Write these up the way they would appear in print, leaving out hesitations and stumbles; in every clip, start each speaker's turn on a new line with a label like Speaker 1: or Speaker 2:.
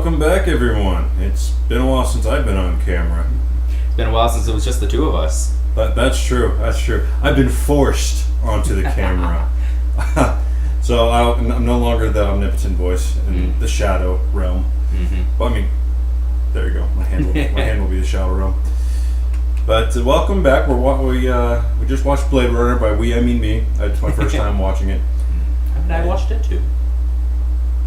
Speaker 1: Welcome back, everyone. It's been a while since I've been on camera.
Speaker 2: It's been a while since it was just the two of us.
Speaker 1: That's true. I've been forced onto the camera. So I'm no longer the omnipotent voice in the shadow realm.
Speaker 2: Mm-hmm.
Speaker 1: But I mean, there you go. My hand will be the shadow realm. But welcome back. We just watched Blade Runner. By we, I mean me. It's my first time watching it.
Speaker 2: And I watched it too.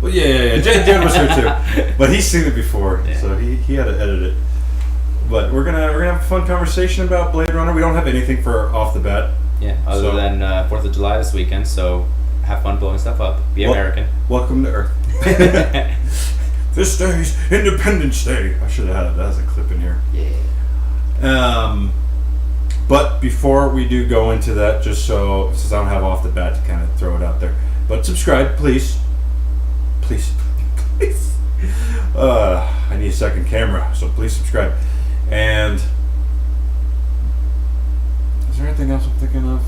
Speaker 1: Well, yeah. Jared was here too, but he's seen it before,
Speaker 2: Yeah.
Speaker 1: so he had to edit it. But we're gonna have a fun conversation about Blade Runner. We don't have anything for off the bat.
Speaker 2: Yeah, other than 4th of July this weekend, so have fun blowing stuff up. Be American.
Speaker 1: Welcome to Earth. This day's Independence Day. I should have had that as a clip in here.
Speaker 2: Yeah.
Speaker 1: But before we do go into that, since I don't have off the bat to kind of throw it out there, but subscribe, please. I need a second camera, so please subscribe. And is there anything else I'm thinking of?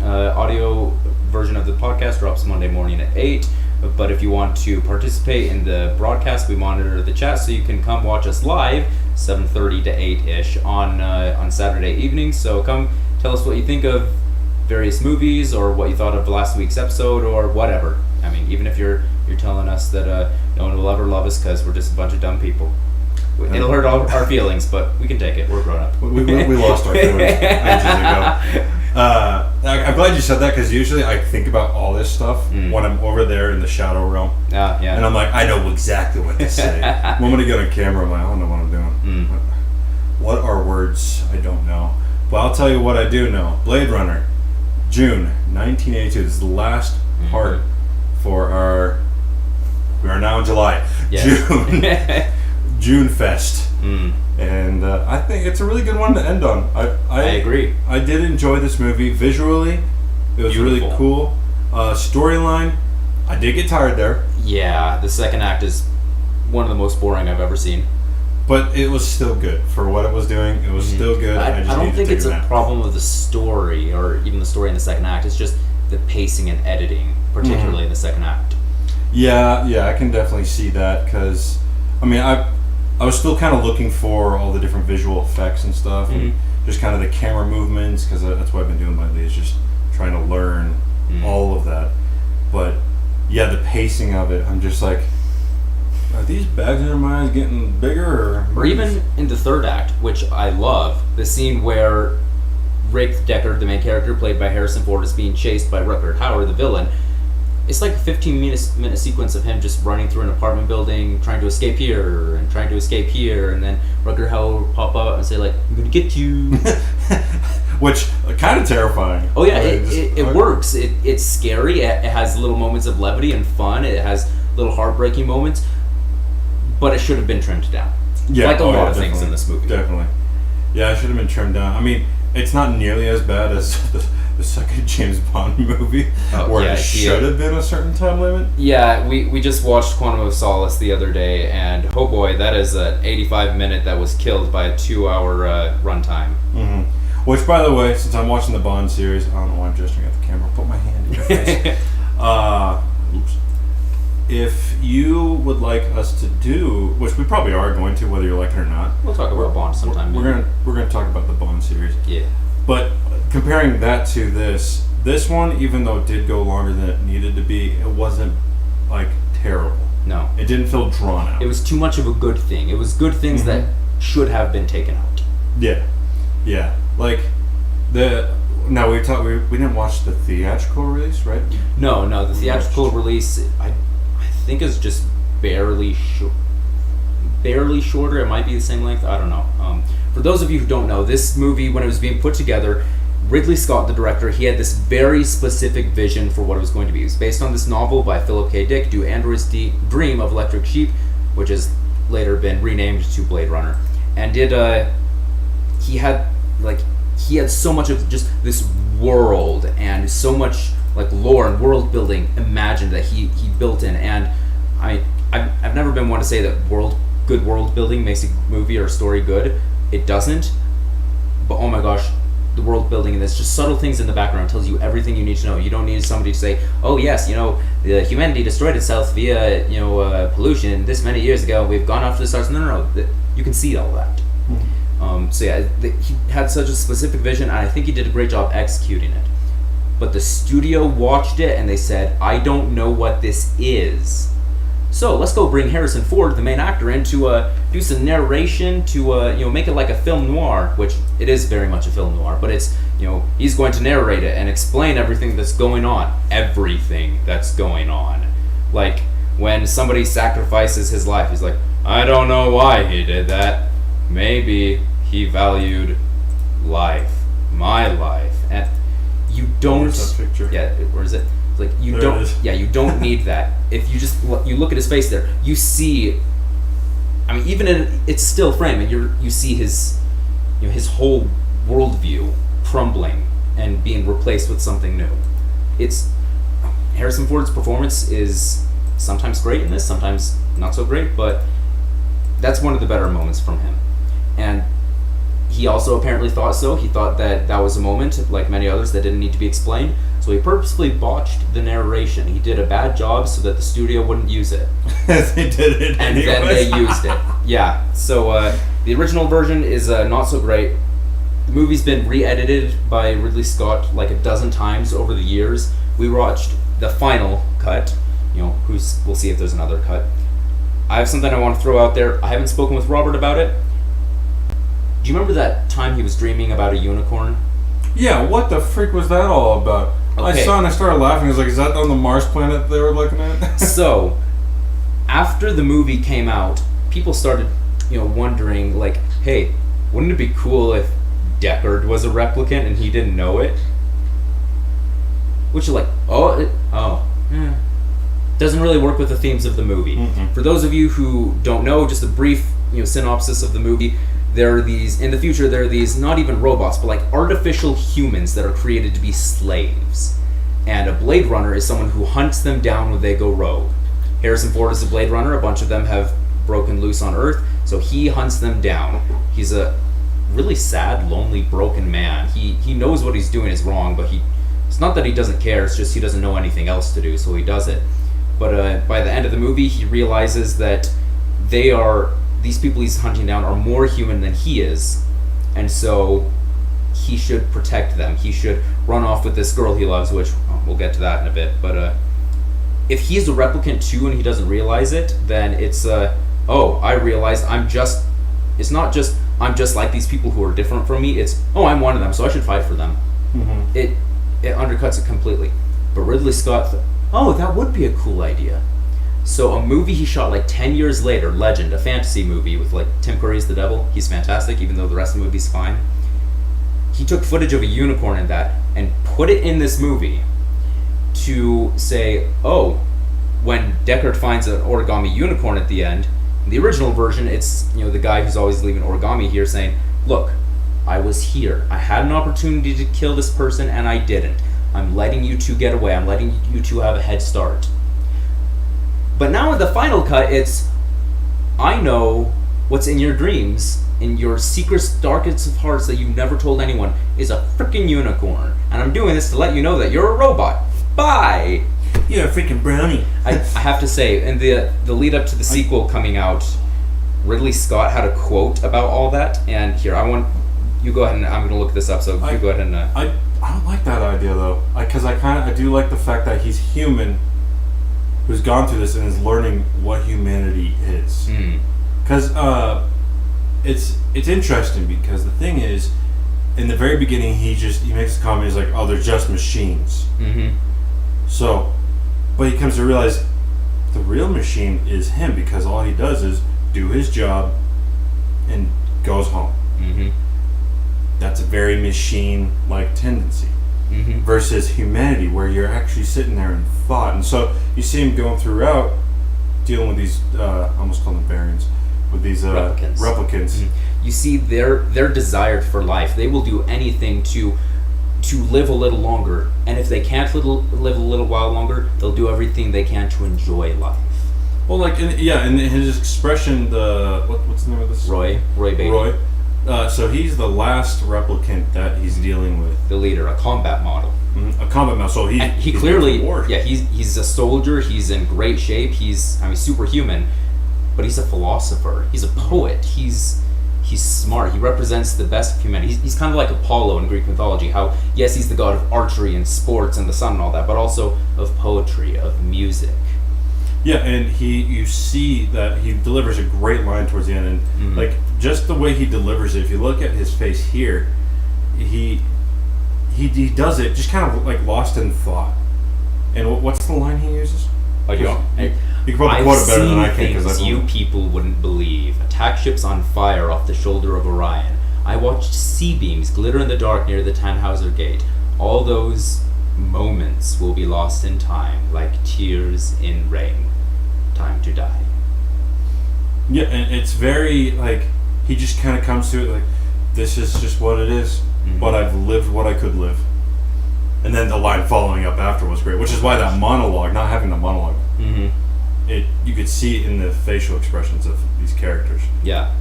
Speaker 2: Audio version of the podcast drops Monday morning at 8. But if you want to participate in the broadcast, we monitor the chat, so you can come watch us live 7:30 to 8-ish on Saturday evening. So come tell us what you think of various movies, or what you thought of last week's episode, or whatever. I mean, even if you're telling us that no one will ever love us because we're just a bunch of dumb people. It'll hurt our feelings, but we can take it. We're grown up.
Speaker 1: We lost our feelings ages ago. I'm glad you said that, because usually I think about all this stuff when I'm over there in the shadow realm.
Speaker 2: Yeah.
Speaker 1: And I'm like, I know exactly what to say. When I get on camera, I'm like, I don't know what I'm doing. What are words? I don't know. But I'll tell you what I do know. Blade Runner, June 1982. This is the last part for we are now in July.
Speaker 2: Yes.
Speaker 1: June Fest. And I think it's a really good one to end on. I
Speaker 2: agree.
Speaker 1: I did enjoy this movie. Visually, it was
Speaker 2: Beautiful.
Speaker 1: really cool. Storyline, I did get tired there.
Speaker 2: Yeah, the second act is one of the most boring I've ever seen.
Speaker 1: But it was still good. For what it was doing, it was still good.
Speaker 2: I don't think it's a problem with the story, or even the story in the second act. It's just the pacing and editing, particularly in the second act.
Speaker 1: Yeah, I can definitely see that, because, I mean, I was still kind of looking for all the different visual effects and stuff, and just kind of the camera movements, because that's what I've been doing lately, is just trying to learn all of that. But, yeah, the pacing of it, I'm just like, are these bags under my eyes getting bigger?
Speaker 2: Or even in the third act, which I love, the scene where Rick Deckard, the main character, played by Harrison Ford, is being chased by Rutger Hauer, the villain. It's like a 15-minute sequence of him just running through an apartment building, trying to escape here, and trying to escape here, and then Rutger Hauer will pop out and say, like, I'm gonna get you.
Speaker 1: Which, kind of terrifying.
Speaker 2: Oh yeah, it works. It's scary. It has little moments of levity and fun. It has little heartbreaking moments. But it should have been trimmed down.
Speaker 1: Yeah,
Speaker 2: like a lot of
Speaker 1: definitely.
Speaker 2: things in this movie.
Speaker 1: Definitely. Yeah, it should have been trimmed down. I mean, it's not nearly as bad as the second James Bond movie, where it should have been a certain time limit.
Speaker 2: Yeah, we just watched Quantum of Solace the other day, and oh boy, that is an 85-minute that was killed by a 2-hour runtime.
Speaker 1: Which, by the way, since I'm watching the Bond series, I don't know why I'm gesturing at the camera. Put my hand in your face. Oops. If you would like us to do, which we probably are going to, whether you like it or not,
Speaker 2: We'll talk about Bond sometime.
Speaker 1: We're gonna talk about the Bond series.
Speaker 2: Yeah.
Speaker 1: But comparing that to this one, even though it did go longer than it needed to be, it wasn't like terrible.
Speaker 2: No.
Speaker 1: It didn't feel drawn out.
Speaker 2: It was too much of a good thing. It was good things that should have been taken out.
Speaker 1: Yeah. Like we didn't watch the theatrical release, right?
Speaker 2: No, the theatrical release I think is just barely shorter. It might be the same length. I don't know. For those of you who don't know, this movie, when it was being put together, Ridley Scott, the director, he had this very specific vision for what it was going to be. It was based on this novel by Philip K. Dick, Do Androids Dream of Electric Sheep, which has later been renamed to Blade Runner. And he had so much of just this world and so much like lore and world building imagined that he built in. And I've never been one to say that good world building makes a movie or a story good. It doesn't. But oh my gosh, the world building in this, just subtle things in the background, tells you everything you need to know. You don't need somebody to say, oh yes, the humanity destroyed itself via pollution this many years ago. We've gone off to the stars. No. You can see all that. So yeah, he had such a specific vision, and I think he did a great job executing it. But the studio watched it and they said, I don't know what this is. So let's go bring Harrison Ford, the main actor, in to do some narration to make it like a film noir, which it is very much a film noir. But it's he's going to narrate it and explain everything that's going on, Like when somebody sacrifices his life, he's like, I don't know why he did that. Maybe he valued life, my life, and you don't.
Speaker 1: Where's that picture?
Speaker 2: Yeah, where is it? It's like you
Speaker 1: There
Speaker 2: don't.
Speaker 1: it is.
Speaker 2: Yeah, you don't need that. If you just you look at his face there, you see. I mean, even in it's still frame, and you see his, his whole worldview crumbling and being replaced with something new. It's Harrison Ford's performance is sometimes great in this, sometimes not so great, but that's one of the better moments from him. And he also apparently thought so. He thought that was a moment, like many others, that didn't need to be explained. So he purposefully botched the narration. He did a bad job so that the studio wouldn't use it.
Speaker 1: They did it
Speaker 2: And
Speaker 1: anyways.
Speaker 2: then they used it. Yeah. So the original version is not so great. The movie's been re-edited by Ridley Scott like a dozen times over the years. We watched the final cut. We'll see if there's another cut. I have something I want to throw out there. I haven't spoken with Robert about it. Do you remember that time he was dreaming about a unicorn?
Speaker 1: Yeah, what the freak was that all about?
Speaker 2: Okay.
Speaker 1: I saw and I started laughing. I was like, is that on the Mars planet they were looking at?
Speaker 2: So, after the movie came out, people started, wondering, like, hey, wouldn't it be cool if Deckard was a replicant and he didn't know it? Which is like, doesn't really work with the themes of the movie.
Speaker 1: Mm-mm.
Speaker 2: For those of you who don't know, just a brief, synopsis of the movie. In the future, there are these not even robots, but like artificial humans that are created to be slaves. And a Blade Runner is someone who hunts them down when they go rogue. Harrison Ford is a Blade Runner. A bunch of them have broken loose on Earth, so he hunts them down. He's a really sad, lonely, broken man. He knows what he's doing is wrong, but it's not that he doesn't care, it's just he doesn't know anything else to do, so he does it. But by the end of the movie, he realizes that these people he's hunting down are more human than he is, and so he should protect them. He should run off with this girl he loves, which we'll get to that in a bit. But if he's a replicant too and he doesn't realize it, then it's I realized it's not just I'm just like these people who are different from me. It's I'm one of them, so I should fight for them.
Speaker 1: Mm-hmm.
Speaker 2: It undercuts it completely. But Ridley Scott that would be a cool idea. So a movie he shot like 10 years later, Legend, a fantasy movie with like Tim Curry's the devil. He's fantastic, even though the rest of the movie's fine. He took footage of a unicorn in that and put it in this movie to say, when Deckard finds an origami unicorn at the end, in the original version, it's the guy who's always leaving origami here saying, look, I was here. I had an opportunity to kill this person and I didn't. I'm letting you two get away. I'm letting you two have a head start. But now in the final cut, it's, I know what's in your dreams, in your secret, darkest of hearts that you've never told anyone, is a freaking unicorn. And I'm doing this to let you know that you're a robot. Bye!
Speaker 1: You're a freaking brownie.
Speaker 2: I have to say, in the lead up to the sequel coming out, Ridley Scott had a quote about all that. And here, you go ahead and I'm going to look this up, so you go ahead and...
Speaker 1: I don't like that idea, though. Because I do like the fact that he's human, who's gone through this and is learning what humanity is. Because it's interesting, because the thing is, in the very beginning, he makes a comment. He's like, "Oh, they're just machines."
Speaker 2: Mm-hmm.
Speaker 1: So, but he comes to realize the real machine is him, because all he does is do his job and goes home.
Speaker 2: Mm-hmm.
Speaker 1: That's a very machine-like tendency.
Speaker 2: Mm-hmm.
Speaker 1: Versus humanity, where you're actually sitting there in thought. And so you see him going throughout, dealing with these, I almost call them variants, with these replicants.
Speaker 2: Mm-hmm. You see they're desired for life. They will do anything to live a little longer. And if they can't live a little while longer, they'll do everything they can to enjoy life.
Speaker 1: Well, like, in his expression, what's the name of this?
Speaker 2: Roy Batty.
Speaker 1: Roy. So he's the last replicant that he's dealing with.
Speaker 2: The leader, a combat model.
Speaker 1: A combat mouse. So
Speaker 2: And he
Speaker 1: he's
Speaker 2: clearly,
Speaker 1: in war.
Speaker 2: yeah, he's a soldier. He's in great shape. He's superhuman, but he's a philosopher. He's a poet. He's smart. He represents the best of humanity. He's kind of like Apollo in Greek mythology. How yes, he's the god of archery and sports and the sun and all that, but also of poetry, of music.
Speaker 1: Yeah, and you see that he delivers a great line towards the end, and like just the way he delivers it. If you look at his face here, he does it just kind of like lost in thought. And what's the line he uses?
Speaker 2: Oh, you don't.
Speaker 1: You can probably quote it better than I can because
Speaker 2: things you people wouldn't believe. Attack ships on fire off the shoulder of Orion. I watched sea beams glitter in the dark near the Tannhauser Gate. All those moments will be lost in time, like tears in rain. Time to die.
Speaker 1: Yeah, and it's very like he just kind of comes to it like this is just what it is, but I've lived what I could live. And then the line following up after was great, which is why that monologue, not having the monologue, you could see it in the facial expressions of these characters.
Speaker 2: Yeah.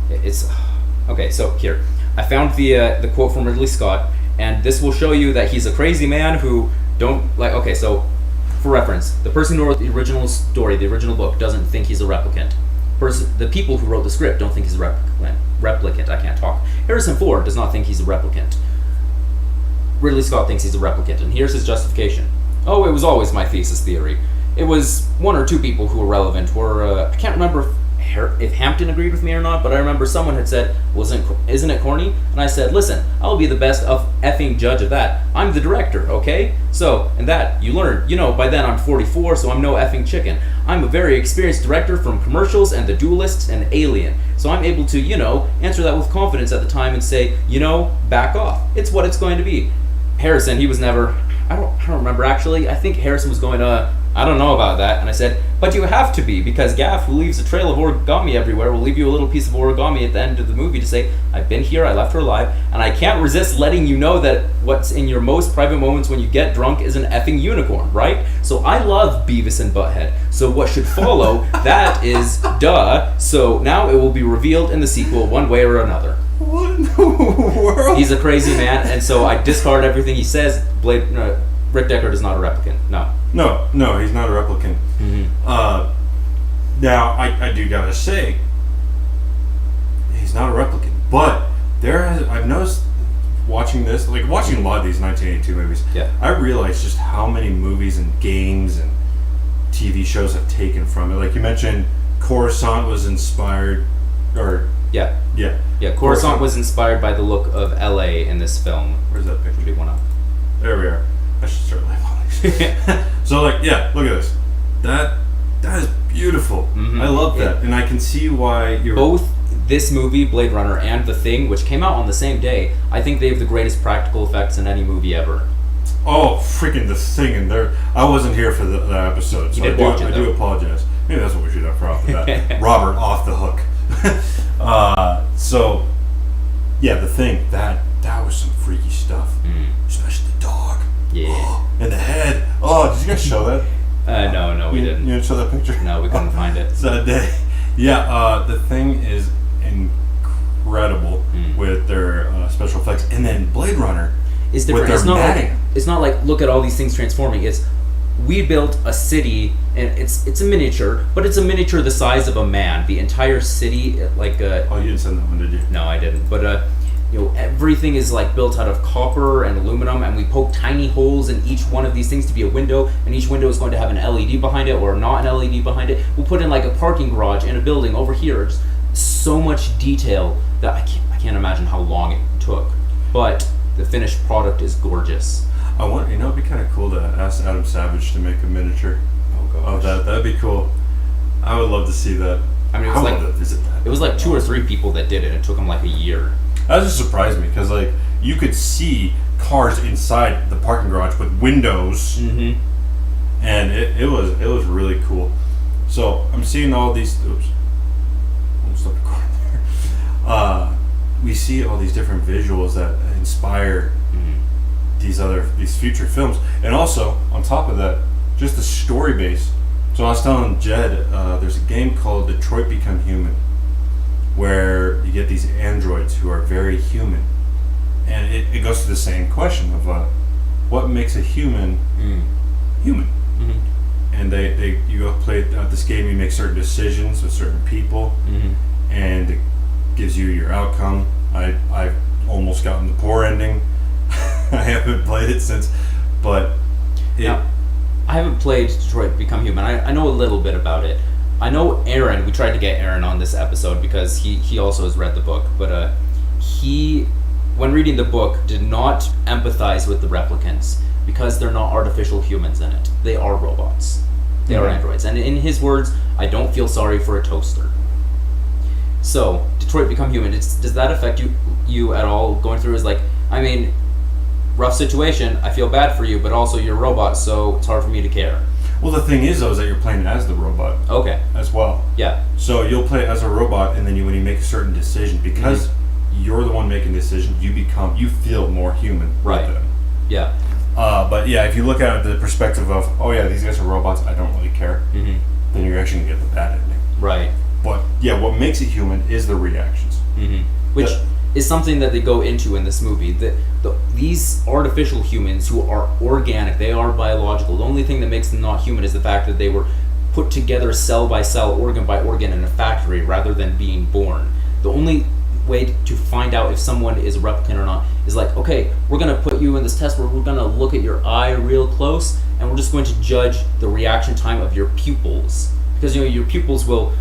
Speaker 2: It's okay. So here, I found the quote from Ridley Scott, and this will show you that he's a crazy man who don't like. Okay, so for reference, the person who wrote the original story, the original book, doesn't think he's a replicant. The people who wrote the script don't think he's a replicant. I can't talk. Harrison Ford does not think he's a replicant. Ridley Scott thinks he's a replicant, and here's his justification. Oh, it was always my thesis theory. It was one or two people who were relevant. I can't remember if Hampton agreed with me or not, but I remember someone had said, isn't it corny? And I said, listen, I'll be the best of effing judge of that. I'm the director, okay? So, and that, you learn, by then I'm 44, so I'm no effing chicken. I'm a very experienced director from Commercials and The Duelists and Alien. So I'm able to, answer that with confidence at the time and say, back off. It's what it's going to be. Harrison, he was never, I don't remember actually. I think Harrison was going to, I don't know about that. And I said, but you have to be, because Gaff, who leaves a trail of origami everywhere, will leave you a little piece of origami at the end of the movie to say, I've been here, I left her alive, and I can't resist letting you know that what's in your most private moments when you get drunk is an effing unicorn, right? So I love Beavis and Butthead. So what should follow, that is duh. So now it will be revealed in the sequel one way or another.
Speaker 1: What in the world?
Speaker 2: He's a crazy man, and so I discard everything he says. Rick Deckard is not a replicant.
Speaker 1: No, he's not a replicant. Now, I do gotta say, he's not a replicant. But I've noticed watching this, like watching a lot of these 1982 movies, I realized just how many movies and games and TV shows have taken from it. Like you mentioned, Coruscant was inspired, or... Yeah,
Speaker 2: Coruscant was inspired by the look of LA in this film.
Speaker 1: Where's that picture?
Speaker 2: Do one up.
Speaker 1: There we are. I should start live. So look at this. That is beautiful. I love that, and I can see why you're
Speaker 2: both this movie, Blade Runner, and The Thing, which came out on the same day. I think they have the greatest practical effects in any movie ever.
Speaker 1: Oh, freaking The Thing! And I wasn't here for that episode, so I do apologize. Maybe that's what we should have for off the bat. Robert off the hook. So yeah, The Thing, that was some freaky stuff. Especially the dog.
Speaker 2: Yeah.
Speaker 1: And the head. Oh, did you guys show that?
Speaker 2: No, we didn't.
Speaker 1: You didn't show that picture?
Speaker 2: No, we couldn't find it.
Speaker 1: That day. Yeah, The Thing is incredible with their special effects, and then Blade Runner
Speaker 2: is different.
Speaker 1: With their
Speaker 2: It's not like look at all these things transforming. It's we built a city, and it's a miniature, but it's a miniature the size of a man. The entire city, like
Speaker 1: oh, you didn't send that one, did you?
Speaker 2: No, I didn't. But everything is like built out of copper and aluminum, and we poke tiny holes in each one of these things to be a window, and each window is going to have an LED behind it or not an LED behind it. We'll put in like a parking garage in a building over here. Just so much detail that I can't imagine how long it took. But the finished product is gorgeous.
Speaker 1: I want, it'd be kind of cool to ask Adam Savage to make a miniature of that. That'd be cool. I would love to see that.
Speaker 2: I mean, it was like 2 or 3 people that did it. It took them like a year.
Speaker 1: That just surprised me because like you could see cars inside the parking garage with windows, and it was really cool. So I'm seeing all these. Oops, almost stopped recording there. We see all these different visuals that inspire these future films, and also on top of that, just the story base. So I was telling Jed, there's a game called Detroit Become Human, where you get these androids who are very human, and it goes to the same question of what makes a human human. And you go play this game, you make certain decisions with certain people, and it gives you your outcome. I've almost gotten the poor ending. I haven't played it since, but
Speaker 2: now, I haven't played Detroit Become Human. I know a little bit about it. I know Aaron. We tried to get Aaron on this episode because he also has read the book, but he, when reading the book, did not empathize with the replicants because they're not artificial humans in it. They are robots. They are androids. And in his words, I don't feel sorry for a toaster. So, Detroit Become Human, does that affect you at all going through? Is like, I mean, rough situation, I feel bad for you, but also you're a robot, so it's hard for me to care.
Speaker 1: Well, the thing is, though, is that you're playing as the robot.
Speaker 2: Okay.
Speaker 1: As well.
Speaker 2: Yeah.
Speaker 1: So you'll play as a robot, and then when you make a certain decision, because you're the one making the decision, you feel more human.
Speaker 2: Right.
Speaker 1: With them.
Speaker 2: Yeah.
Speaker 1: But yeah, if you look at it the perspective of, oh yeah, these guys are robots, I don't really care, then you're actually going to get the bad ending.
Speaker 2: Right.
Speaker 1: But yeah, what makes it human is the reactions.
Speaker 2: Which is something that they go into in this movie. These artificial humans who are organic, they are biological. The only thing that makes them not human is the fact that they were put together cell by cell, organ by organ in a factory rather than being born. The only way to find out if someone is a replicant or not is like, okay, we're going to put you in this test where we're going to look at your eye real close and we're just going to judge the reaction time of your pupils. Because your pupils will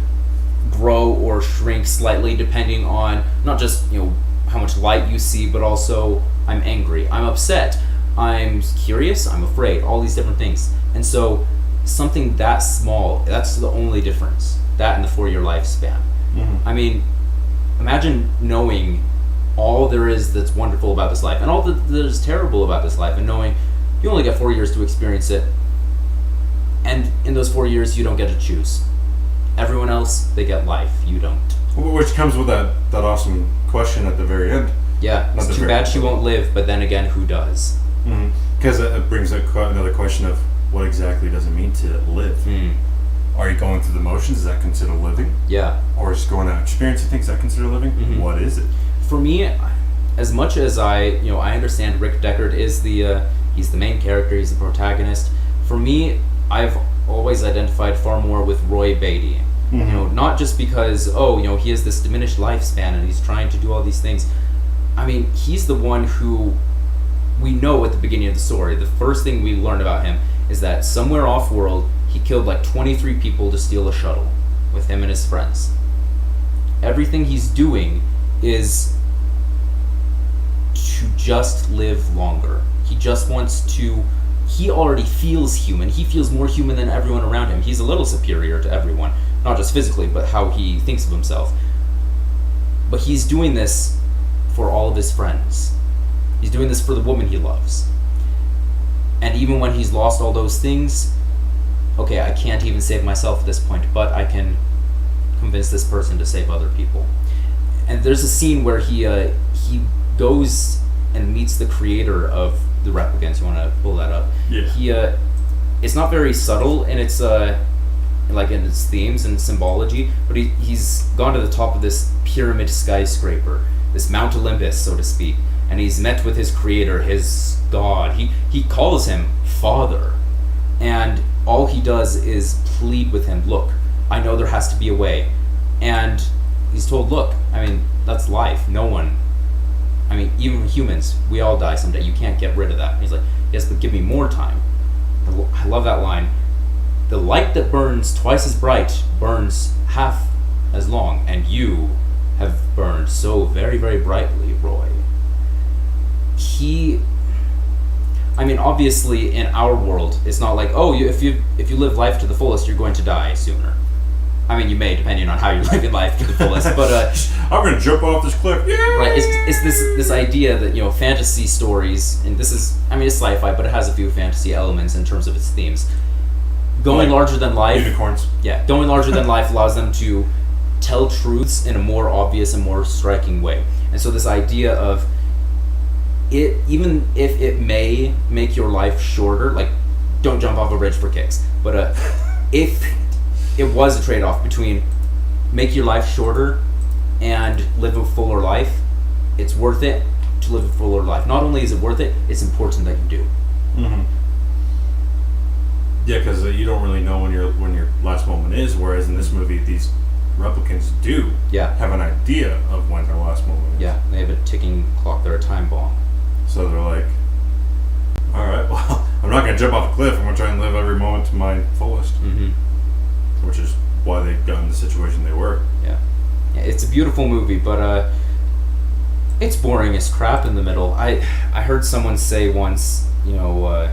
Speaker 2: grow or shrink slightly depending on not just how much light you see, but also I'm angry, I'm upset, I'm curious, I'm afraid, all these different things. And so something that small, that's the only difference, that and the 4-year lifespan. I mean, imagine knowing all there is that's wonderful about this life and all that is terrible about this life, and knowing you only get 4 years to experience it, and in those 4 years you don't get to choose. Everyone else, they get life, you don't.
Speaker 1: Which comes with that awesome question at the very end.
Speaker 2: Yeah, it's too bad she won't live, but then again, who does?
Speaker 1: Because it brings another question of what exactly does it mean to live? Are you going through the motions? Is that considered living?
Speaker 2: Yeah.
Speaker 1: Or just going out experiencing things? Is that considered living? What is it?
Speaker 2: For me, as much as I understand Rick Deckard is he's the main character, he's the protagonist. For me, I've always identified far more with Roy Beatty. Not just because he has this diminished lifespan and he's trying to do all these things. I mean, he's the one who we know at the beginning of the story. The first thing we learn about him is that somewhere off-world he killed like 23 people to steal a shuttle with him and his friends. Everything he's doing is to just live longer. He just wants to. He already feels human. He feels more human than everyone around him. He's a little superior to everyone, not just physically, but how he thinks of himself. But he's doing this for all of his friends. He's doing this for the woman he loves. And even when he's lost all those things, okay, I can't even save myself at this point, but I can convince this person to save other people. And there's a scene where he goes and meets the creator of the replicants. You want to pull that up? Yeah. It's not very subtle in its like in its themes and symbology, but he's gone to the top of this pyramid skyscraper, this Mount Olympus, so to speak, and he's met with his creator, his god. He calls him Father, and all he does is plead with him, look, I know there has to be a way. And he's told, look, I mean, that's life. No one, I mean, even humans, we all die someday. You can't get rid of that. And he's like, yes, but give me more time. I love that line. The light that burns twice as bright burns half as long, and you have burned so very, very brightly, Roy. I mean, obviously, in our world, it's not like, oh, if you live life to the fullest, you're going to die sooner. I mean, you may, depending on how you're living life to the fullest, but
Speaker 1: I'm gonna jump off this cliff. Yeah.
Speaker 2: Right. It's this idea that fantasy stories, and this is, I mean, it's sci-fi, but it has a few fantasy elements in terms of its themes. Going larger than life.
Speaker 1: Unicorns.
Speaker 2: Yeah, going larger than life allows them to tell truths in a more obvious and more striking way. And so this idea of it, even if it may make your life shorter, like don't jump off a bridge for kicks, but if it was a trade-off between make your life shorter and live a fuller life, it's worth it to live a fuller life. Not only is it worth it, it's important that you do.
Speaker 1: Mm-hmm. Yeah, because you don't really know when your last moment is. Whereas in this movie, these replicants do have an idea of when their last moment is.
Speaker 2: Yeah, they have a ticking clock. They're a time bomb.
Speaker 1: So they're like, all right, well, I'm not going to jump off a cliff. I'm going to try and live every moment to my fullest.
Speaker 2: Mm-hmm.
Speaker 1: Which is why they got in the situation they were.
Speaker 2: Yeah, it's a beautiful movie, but it's boring as crap in the middle. I heard someone say once, oh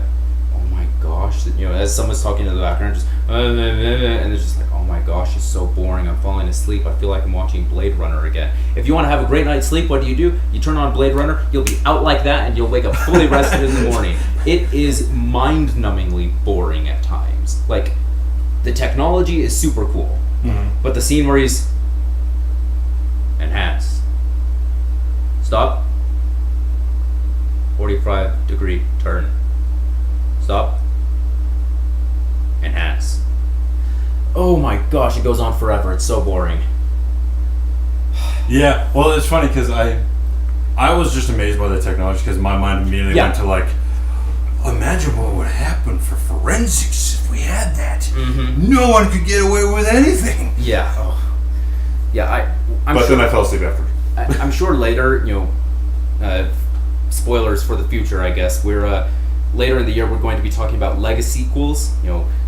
Speaker 2: my gosh, as someone's talking in the background, just and it's just like, oh my gosh, it's so boring. I'm falling asleep. I feel like I'm watching Blade Runner again. If you want to have a great night's sleep, what do? You turn on Blade Runner. You'll be out like that, and you'll wake up fully rested in the morning. It is mind-numbingly boring at times. Like, the technology is super cool, but the scene where he's enhance, stop, 45-degree turn, stop, enhance. Oh my gosh, it goes on forever. It's so boring.
Speaker 1: Yeah, well, it's funny because I was just amazed by the technology because my mind immediately went to like, imagine what would happen for forensics if we had that. Mm-hmm. No one could get away with anything.
Speaker 2: Yeah. Oh. Yeah, I'm
Speaker 1: but
Speaker 2: sure,
Speaker 1: then I fell asleep after.
Speaker 2: I'm sure later, spoilers for the future, I guess, we're later in the year we're going to be talking about legacy sequels,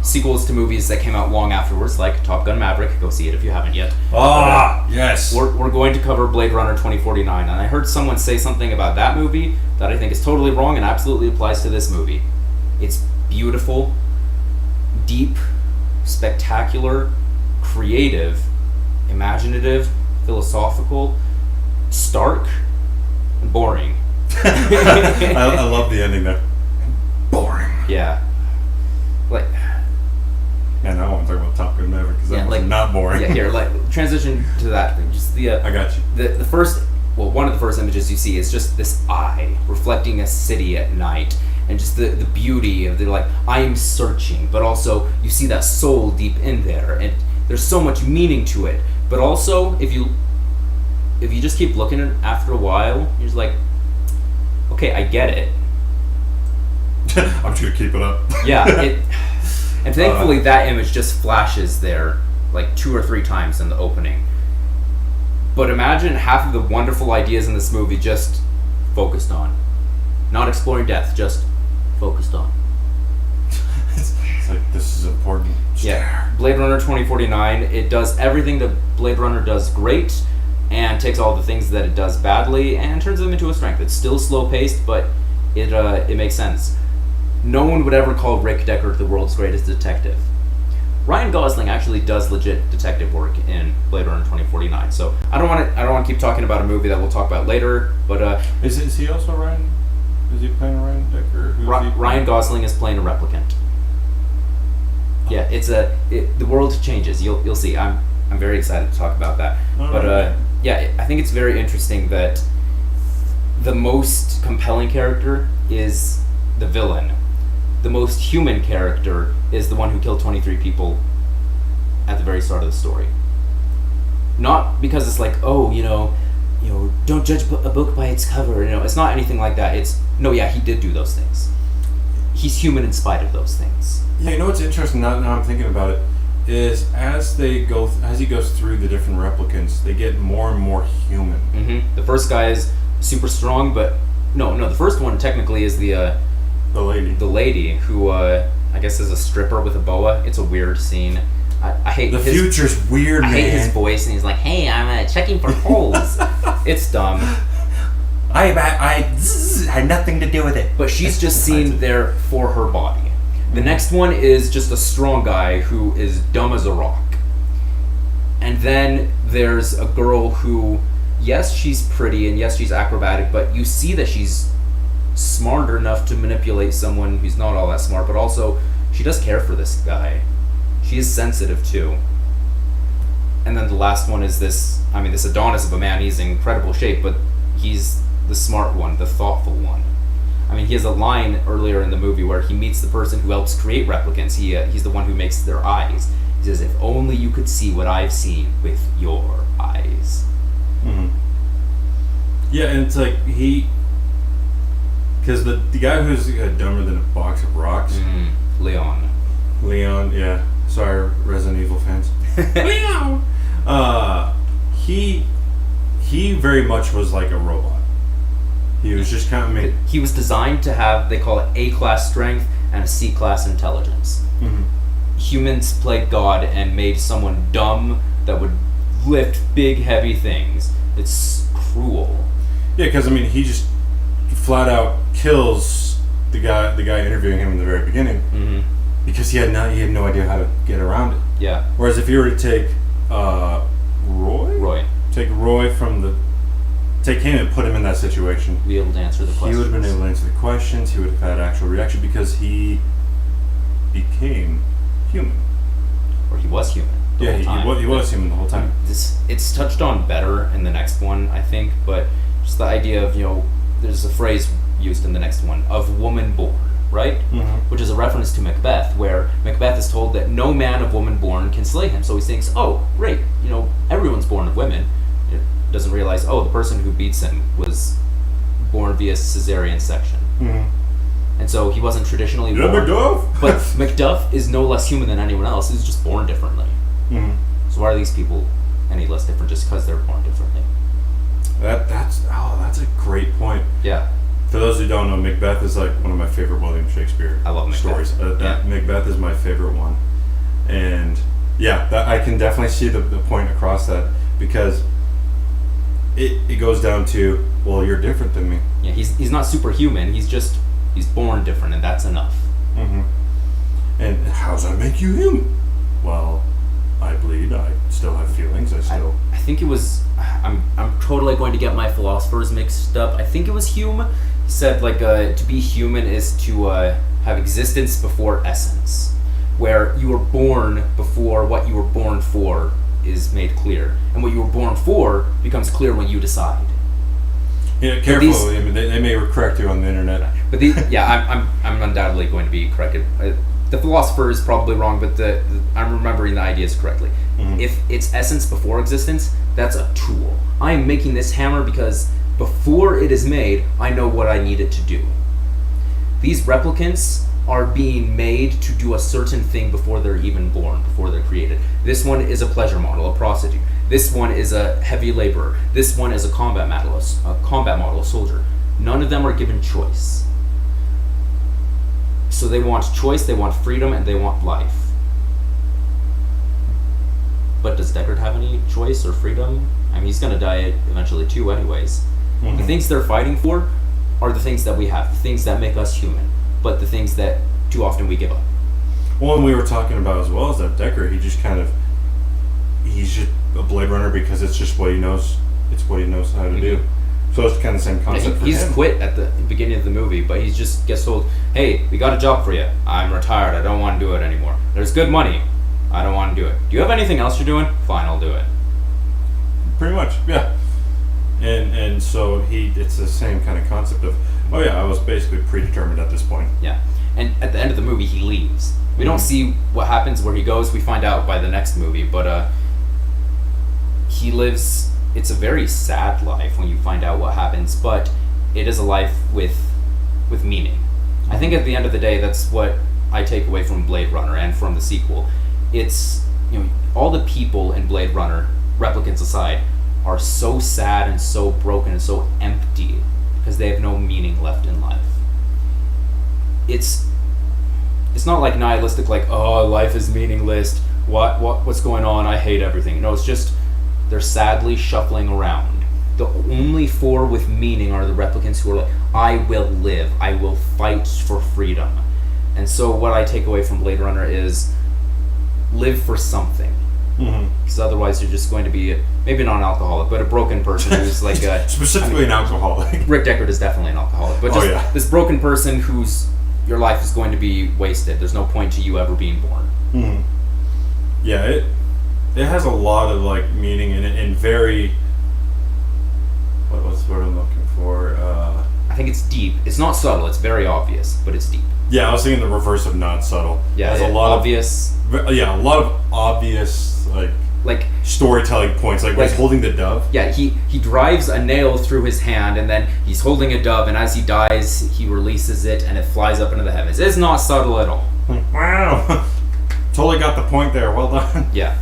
Speaker 2: sequels to movies that came out long afterwards, like Top Gun Maverick. Go see it if you haven't yet.
Speaker 1: Yes.
Speaker 2: We're going to cover Blade Runner 2049, and I heard someone say something about that movie that I think is totally wrong and absolutely applies to this movie. It's beautiful, deep, spectacular, creative, imaginative, philosophical, stark, and boring.
Speaker 1: I love the ending there. Boring.
Speaker 2: Yeah. Like.
Speaker 1: And I want to talk about Top Gun Maverick because that was not boring.
Speaker 2: Yeah, here, transition to that thing. Just the.
Speaker 1: I got you.
Speaker 2: The first, one of the first images you see is just this eye reflecting a city at night, and just the beauty of I am searching, but also you see that soul deep in there, and there's so much meaning to it. But also, if you just keep looking at it after a while, you're just like, okay, I get it.
Speaker 1: I'm just gonna keep it up.
Speaker 2: Yeah, and thankfully that image just flashes there like 2 or 3 times in the opening. But imagine half of the wonderful ideas in this movie just focused on, not exploring death, just focused on.
Speaker 1: It's like, this is important.
Speaker 2: Yeah, Blade Runner 2049. It does everything that Blade Runner does great, and takes all the things that it does badly and turns them into a strength. It's still slow paced, but it makes sense. No one would ever call Rick Deckard the world's greatest detective. Ryan Gosling actually does legit detective work in Blade Runner 2049. So I don't want to keep talking about a movie that we'll talk about later. But
Speaker 1: is he also Ryan? Is he playing Ryan Deckard?
Speaker 2: Ryan Gosling is playing a replicant. Yeah, the world changes. You'll see. I'm very excited to talk about that. But yeah, I think it's very interesting that the most compelling character is the villain. The most human character is the one who killed 23 people at the very start of the story. Not because it's like, don't judge a book by its cover. It's not anything like that. It's he did do those things. He's human in spite of those things.
Speaker 1: Yeah, what's interesting now I'm thinking about it is as he goes through the different replicants, they get more and more human.
Speaker 2: Mm-hmm. The first guy is super strong, but no, the first one technically is the lady who I guess is a stripper with a boa. It's a weird scene. I hate
Speaker 1: the future's weird.
Speaker 2: I hate his voice, and he's like, "Hey, I'm checking for holes." It's dumb.
Speaker 1: I had nothing to do with it.
Speaker 2: But she's just seen there for her body. The next one is just a strong guy who is dumb as a rock. And then there's a girl who, yes, she's pretty and yes, she's acrobatic, but you see that she's smart enough to manipulate someone who's not all that smart, but also she does care for this guy. She is sensitive too. And then the last one is this Adonis of a man. He's in incredible shape, but he's the smart one, the thoughtful one. He has a line earlier in the movie where he meets the person who helps create replicants. He's the one who makes their eyes. He says, "If only you could see what I've seen with your eyes."
Speaker 1: Mm-hmm. Yeah, and it's like because the guy who's dumber than a box of rocks, Leon. Yeah, sorry, Resident Evil fans. Leon. He very much was like a robot. He was just kind of
Speaker 2: He was designed to have, they call it A-class strength and a C-class intelligence.
Speaker 1: Mm-hmm.
Speaker 2: Humans played God and made someone dumb that would lift big, heavy things. It's cruel.
Speaker 1: Yeah, because I mean, he just flat out kills the guy interviewing him in the very beginning,
Speaker 2: Mm-hmm.
Speaker 1: because he had no idea how to get around it.
Speaker 2: Yeah.
Speaker 1: Whereas if you were to take Roy, take him and put him in that situation,
Speaker 2: Be able to answer the questions.
Speaker 1: he would have been able to answer the questions. He would have had actual reaction because he became human.
Speaker 2: Or he was human. The
Speaker 1: Yeah,
Speaker 2: whole time.
Speaker 1: he was human the whole time.
Speaker 2: It's touched on better in the next one, I think, but just the idea of, there's a phrase used in the next one, of woman born, right?
Speaker 1: Mm-hmm.
Speaker 2: Which is a reference to Macbeth, where Macbeth is told that no man of woman born can slay him. So he thinks, oh, great, everyone's born of women. It doesn't realize, the person who beats him was born via cesarean section.
Speaker 1: Mm-hmm.
Speaker 2: And so he wasn't traditionally
Speaker 1: Yeah,
Speaker 2: born.
Speaker 1: Macduff!
Speaker 2: But Macduff is no less human than anyone else. He's just born differently.
Speaker 1: Mm-hmm.
Speaker 2: So why are these people any less different just because they're born differently?
Speaker 1: That's a great point.
Speaker 2: Yeah.
Speaker 1: For those who don't know, Macbeth is like one of my favorite William Shakespeare
Speaker 2: I love Macbeth.
Speaker 1: stories. Macbeth is my favorite one, and yeah, I can definitely see the point across that, because it goes down to, well, you're different than me.
Speaker 2: Yeah, he's not superhuman. He's born different, and that's enough.
Speaker 1: Mm-hmm. And how does that make you human? Well, I bleed. I still have feelings.
Speaker 2: I think it was. I'm totally going to get my philosophers mixed up. I think it was Hume. He said to be human is to have existence before essence, where you were born before what you were born for is made clear, and what you were born for becomes clear when you decide.
Speaker 1: Yeah, careful. I mean, they may correct you on the internet.
Speaker 2: But I'm undoubtedly going to be corrected. The philosopher is probably wrong, but I'm remembering the ideas correctly.
Speaker 1: Mm-hmm.
Speaker 2: If it's essence before existence, that's a tool. I am making this hammer because before it is made, I know what I need it to do. These replicants are being made to do a certain thing before they're even born, before they're created. This one is a pleasure model, a prostitute. This one is a heavy laborer. This one is a combat model, a soldier. None of them are given choice. So they want choice, they want freedom, and they want life. But does Deckard have any choice or freedom? I mean, he's going to die eventually too anyways.
Speaker 1: Mm-hmm.
Speaker 2: The things they're fighting for are the things that we have, the things that make us human, but the things that too often we give up.
Speaker 1: Well, and we were talking about as well, is that Deckard, he's just a Blade Runner because it's just what he knows. It's what he knows how to do. So it's kind of the same concept for him.
Speaker 2: He's quit at the beginning of the movie, but he just gets told, hey, we got a job for you. I'm retired. I don't want to do it anymore. There's good money. I don't want to do it. Do you have anything else you're doing? Fine, I'll do it.
Speaker 1: Pretty much, yeah. And so it's the same kind of concept of, oh yeah, I was basically predetermined at this point.
Speaker 2: Yeah. And at the end of the movie, he leaves. We don't see what happens where he goes. We find out by the next movie, but he lives. It's a very sad life when you find out what happens, but it is a life with meaning. I think at the end of the day, that's what I take away from Blade Runner and from the sequel. It's, all the people in Blade Runner, replicants aside, are so sad and so broken and so empty because they have no meaning left in life. It's not like nihilistic, like, oh, life is meaningless. What's going on? I hate everything. No, it's just they're sadly shuffling around. The only four with meaning are the replicants who are like, I will live. I will fight for freedom. And so what I take away from Blade Runner is live for something. Because otherwise you're just going to be, maybe not an alcoholic, but a broken person who's like a...
Speaker 1: Specifically an alcoholic.
Speaker 2: Rick Deckard is definitely an alcoholic. But just this broken person whose your life is going to be wasted. There's no point to you ever being born.
Speaker 1: Yeah, it has a lot of like meaning in it, and very... What's the word I'm looking for?
Speaker 2: I think it's deep. It's not subtle. It's very obvious, but it's deep.
Speaker 1: Yeah, I was thinking the reverse of not subtle.
Speaker 2: Yeah,
Speaker 1: a lot
Speaker 2: obvious.
Speaker 1: A lot of obvious like
Speaker 2: like
Speaker 1: storytelling points, like when he's holding the dove.
Speaker 2: Yeah, he drives a nail through his hand, and then he's holding a dove, and as he dies, he releases it, and it flies up into the heavens. It's not subtle at all.
Speaker 1: Wow, totally got the point there. Well done.
Speaker 2: Yeah.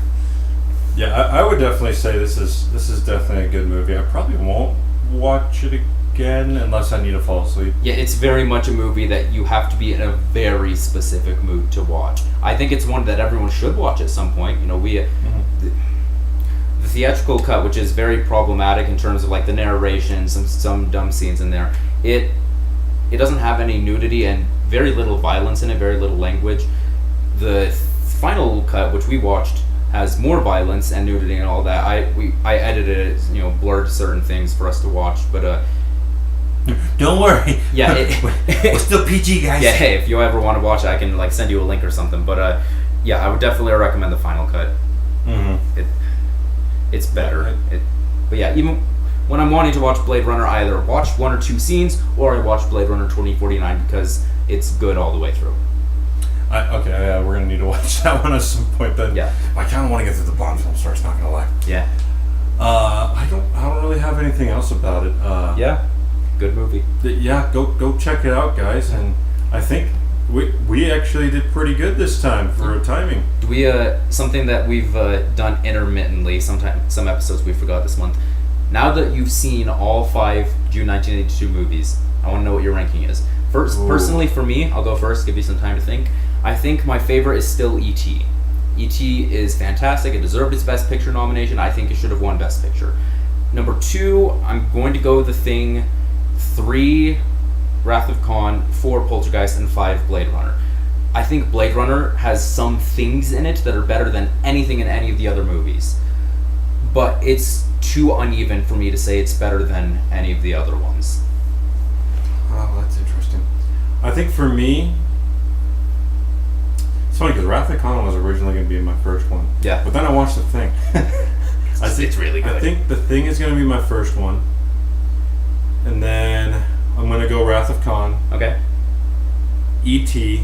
Speaker 1: Yeah, I would definitely say this is definitely a good movie. I probably won't watch it again unless I need to fall asleep.
Speaker 2: Yeah, it's very much a movie that you have to be in a very specific mood to watch. I think it's one that everyone should watch at some point. You know, the theatrical cut, which is very problematic in terms of like the narration, some dumb scenes in there. It doesn't have any nudity and very little violence in it, very little language. The final cut, which we watched, has more violence and nudity and all that. I edited it, you know, blurred certain things for us to watch, but
Speaker 1: don't worry.
Speaker 2: Yeah,
Speaker 1: we're still PG, guys.
Speaker 2: Yeah, hey, if you ever want to watch it, I can like send you a link or something. But yeah, I would definitely recommend the final cut.
Speaker 1: Mm-hmm.
Speaker 2: It's better. But yeah, even when I'm wanting to watch Blade Runner, I either watch 1 or 2 scenes or I watch Blade Runner 2049 because it's good all the way through.
Speaker 1: We're gonna need to watch that one at some point then.
Speaker 2: Yeah.
Speaker 1: I kind of want to get through the Bond film stars. Not gonna lie.
Speaker 2: Yeah.
Speaker 1: I don't really have anything else about it.
Speaker 2: Yeah. Good movie.
Speaker 1: Yeah. Go check it out, guys. And I think we actually did pretty good this time for timing.
Speaker 2: We something that we've done intermittently. Some episodes we forgot this month. Now that you've seen all 5 June 1982 movies, I want to know what your ranking is. First, personally, for me, I'll go first. Give you some time to think. I think my favorite is still E.T. E.T. is fantastic. It deserved its Best Picture nomination. I think it should have won Best Picture. Number 2, I'm going to go The Thing. 3, Wrath of Khan. 4, Poltergeist, and 5, Blade Runner. I think Blade Runner has some things in it that are better than anything in any of the other movies. But it's too uneven for me to say it's better than any of the other ones.
Speaker 1: Oh, that's interesting. I think for me, it's funny because Wrath of Khan was originally going to be my first one.
Speaker 2: Yeah.
Speaker 1: But then I watched The Thing.
Speaker 2: It's really good.
Speaker 1: I think The Thing is going to be my first one. And then I'm going to go Wrath of Khan.
Speaker 2: Okay.
Speaker 1: E.T.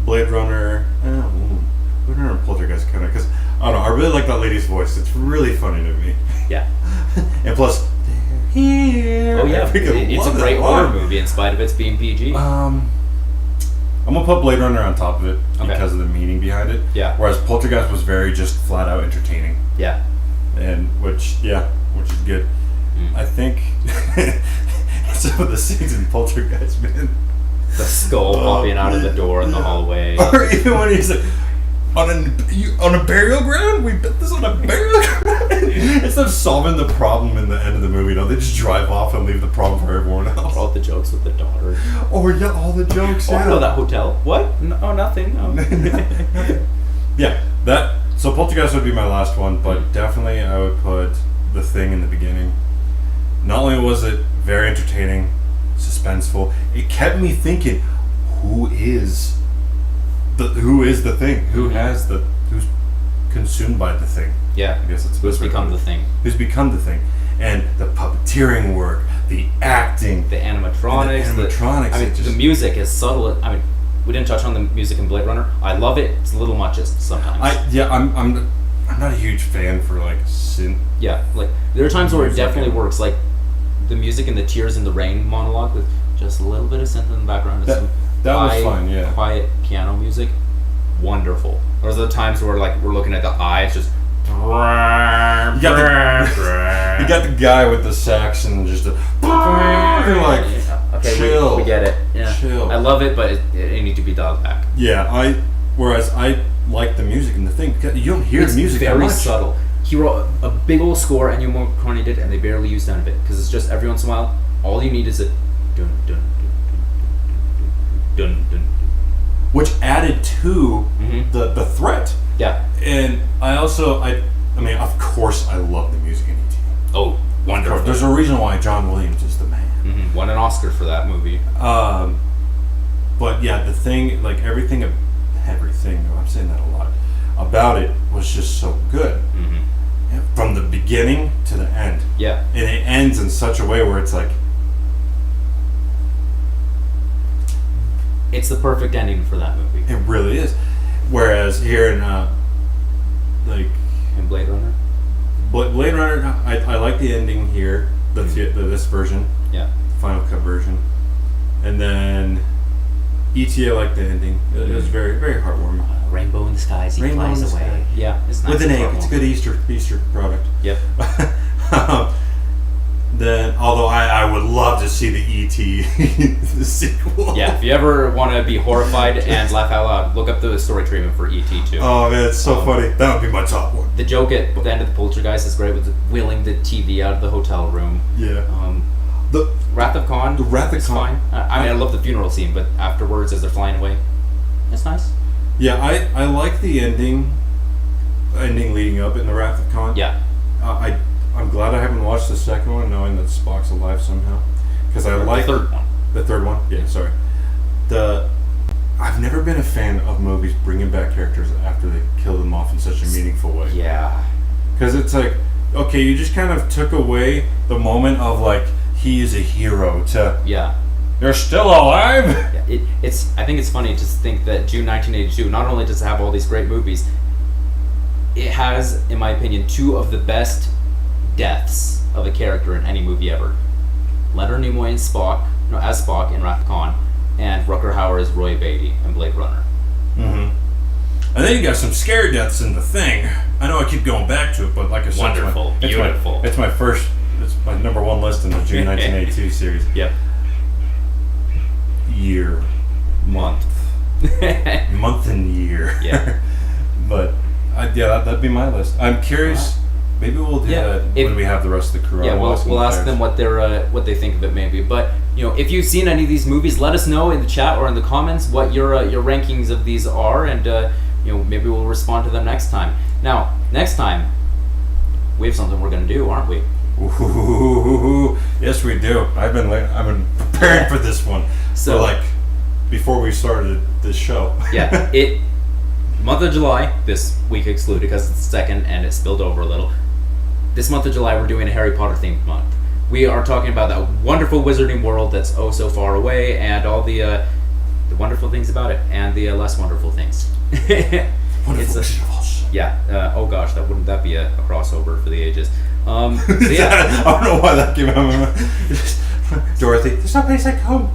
Speaker 1: Blade Runner. Blade Runner and Poltergeist kind of, because I don't know, I really like that lady's voice. It's really funny to me.
Speaker 2: Yeah.
Speaker 1: And plus, they're here.
Speaker 2: Oh yeah, it's a great horror movie in spite of its being PG.
Speaker 1: I'm gonna put Blade Runner on top of it because of the meaning behind it.
Speaker 2: Yeah.
Speaker 1: Whereas Poltergeist was very just flat out entertaining.
Speaker 2: Yeah.
Speaker 1: And which is good. I think some of the scenes in Poltergeist, man.
Speaker 2: The skull popping out of the door in the hallway.
Speaker 1: Or even when he's like, on a burial ground? We bet this on a burial ground? Instead of solving the problem in the end of the movie, they just drive off and leave the problem for everyone else.
Speaker 2: All the jokes with the daughter.
Speaker 1: Oh yeah, all the jokes.
Speaker 2: Oh,
Speaker 1: yeah.
Speaker 2: I know that hotel. What? No, nothing. No.
Speaker 1: Yeah, so Poltergeist would be my last one, but definitely I would put The Thing in the beginning. Not only was it very entertaining, suspenseful, it kept me thinking, who's the thing? Who's consumed by the thing?
Speaker 2: Yeah.
Speaker 1: I guess it's
Speaker 2: Who's become the thing?
Speaker 1: Who's become the thing? And the puppeteering work, the acting,
Speaker 2: the animatronics, the music is subtle. I mean, we didn't touch on the music in Blade Runner. I love it. It's a little much sometimes.
Speaker 1: I'm not a huge fan for like synth.
Speaker 2: Yeah, like there are times where it definitely works, like the music in the Tears in the Rain monologue with just a little bit of synth in the background.
Speaker 1: That was fun, yeah.
Speaker 2: Quiet piano music, wonderful. There's the times where like we're looking at the eye, it's just.
Speaker 1: You got the guy with the sax and just you're like,
Speaker 2: okay,
Speaker 1: chill.
Speaker 2: We get it. Yeah.
Speaker 1: Chill.
Speaker 2: I love it, but it needs to be dialed back.
Speaker 1: Yeah, whereas I like the music in The Thing. You don't hear the music that much.
Speaker 2: It's very subtle. He wrote a big old score, and Ennio Morricone did, and they barely used none of it because it's just every once in a while. All you need is a dun dun dun dun dun dun,
Speaker 1: which added to the threat.
Speaker 2: Yeah.
Speaker 1: And I mean, of course, I love the music in E.T.
Speaker 2: Oh, wonderful.
Speaker 1: There's a reason why John Williams is the man.
Speaker 2: Mm-hmm. Won an Oscar for that movie.
Speaker 1: But yeah, The Thing, like everything, I'm saying that a lot, about it was just so good. Mm-hmm. From the beginning to the end.
Speaker 2: Yeah.
Speaker 1: And it ends in such a way where it's like...
Speaker 2: It's the perfect ending for that movie.
Speaker 1: It really is. Whereas here in
Speaker 2: in Blade Runner?
Speaker 1: Blade Runner, I like the ending here, this version,
Speaker 2: Yeah.
Speaker 1: Final Cut version, and then E.T. I like the ending. It was very, very heartwarming.
Speaker 2: Rainbow in the skies, he
Speaker 1: Rainbow
Speaker 2: flies
Speaker 1: in the
Speaker 2: away.
Speaker 1: sky.
Speaker 2: Yeah, it's nice.
Speaker 1: With an
Speaker 2: and
Speaker 1: egg, it's a
Speaker 2: heartwarming.
Speaker 1: good Easter product.
Speaker 2: Yep.
Speaker 1: Then, although I would love to see the E.T. the sequel.
Speaker 2: Yeah, if you ever want to be horrified and laugh out loud, look up the story treatment for E.T. too.
Speaker 1: Oh man, it's so funny. That would be my top one.
Speaker 2: The joke at the end of the Poltergeist is great with wheeling the TV out of the hotel room.
Speaker 1: Yeah. The
Speaker 2: Wrath of Khan.
Speaker 1: The Wrath of
Speaker 2: is
Speaker 1: Khan.
Speaker 2: fine. I mean, I love the funeral scene, but afterwards, as they're flying away, it's nice.
Speaker 1: Yeah, I like the ending leading up in the Wrath of Khan.
Speaker 2: Yeah.
Speaker 1: I'm glad I haven't watched the second one, knowing that Spock's alive somehow, because I like
Speaker 2: the third one.
Speaker 1: The third one, yeah, sorry. I've never been a fan of movies bringing back characters after they kill them off in such a meaningful way.
Speaker 2: Yeah.
Speaker 1: Because it's like, okay, you just kind of took away the moment of like he is a hero to
Speaker 2: Yeah.
Speaker 1: they're still alive.
Speaker 2: Yeah, I think it's funny to think that June 1982 not only does it have all these great movies, it has, in my opinion, two of the best deaths of a character in any movie ever. Leonard Nimoy as Spock in Wrath of Khan, and Rutger Hauer as Roy Beatty in Blade Runner.
Speaker 1: Mm-hmm. And then you got some scare deaths in The Thing. I know I keep going back to it, but like I said,
Speaker 2: Wonderful, beautiful.
Speaker 1: It's my number one list in the June 1982 series.
Speaker 2: Yep.
Speaker 1: Year, month and year.
Speaker 2: Yeah.
Speaker 1: But that'd be my list. I'm curious. Maybe we'll do that when we have the rest of the crew.
Speaker 2: Yeah, we'll ask them what they think of it maybe. But if you've seen any of these movies, let us know in the chat or in the comments what your rankings of these are, and maybe we'll respond to them next time. Now, next time we have something we're gonna do, aren't we?
Speaker 1: Ooh, yes, we do. I've been preparing for this one. So before we started this show.
Speaker 2: Yeah, month of July, this week excluded because it's the second and it spilled over a little. This month of July, we're doing a Harry Potter themed month. We are talking about that wonderful wizarding world that's oh so far away, and all the wonderful things about it, and the less wonderful things.
Speaker 1: Wonderful.
Speaker 2: Yeah. Oh gosh, wouldn't that be a crossover for the ages? So yeah.
Speaker 1: I don't know why that came out of my mouth. Dorothy, there's no place like home.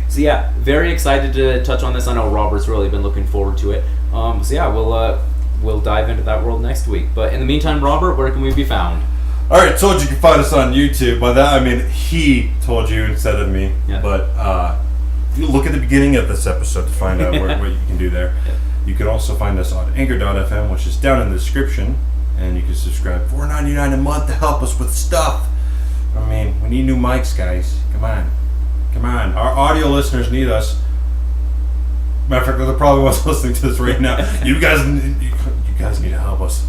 Speaker 2: So yeah, very excited to touch on this. I know Robert's really been looking forward to it. So yeah, we'll dive into that world next week. But in the meantime, Robert, where can we be found?
Speaker 1: All right, told you can find us on YouTube. By that I mean he told you instead of me.
Speaker 2: Yeah.
Speaker 1: But look at the beginning of this episode to find out what you can do there.
Speaker 2: Yeah.
Speaker 1: You can also find us on Anchor.fm, which is down in the description, and you can subscribe $4.99 a month to help us with stuff. I mean, we need new mics, guys. Come on. Our audio listeners need us. Matter of fact, they're probably ones listening to this right now. You guys need to help us.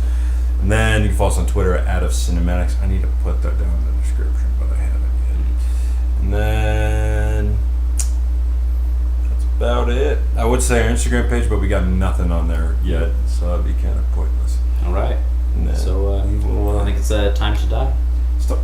Speaker 1: And then you can follow us on Twitter at @ofcinematics. I need to put that down in the description, but I haven't yet. And then that's about it. I would say our Instagram page, but we got nothing on there yet, so that'd be kind of pointless.
Speaker 2: All right.
Speaker 1: And then
Speaker 2: So I think it's time to die.
Speaker 1: Stop.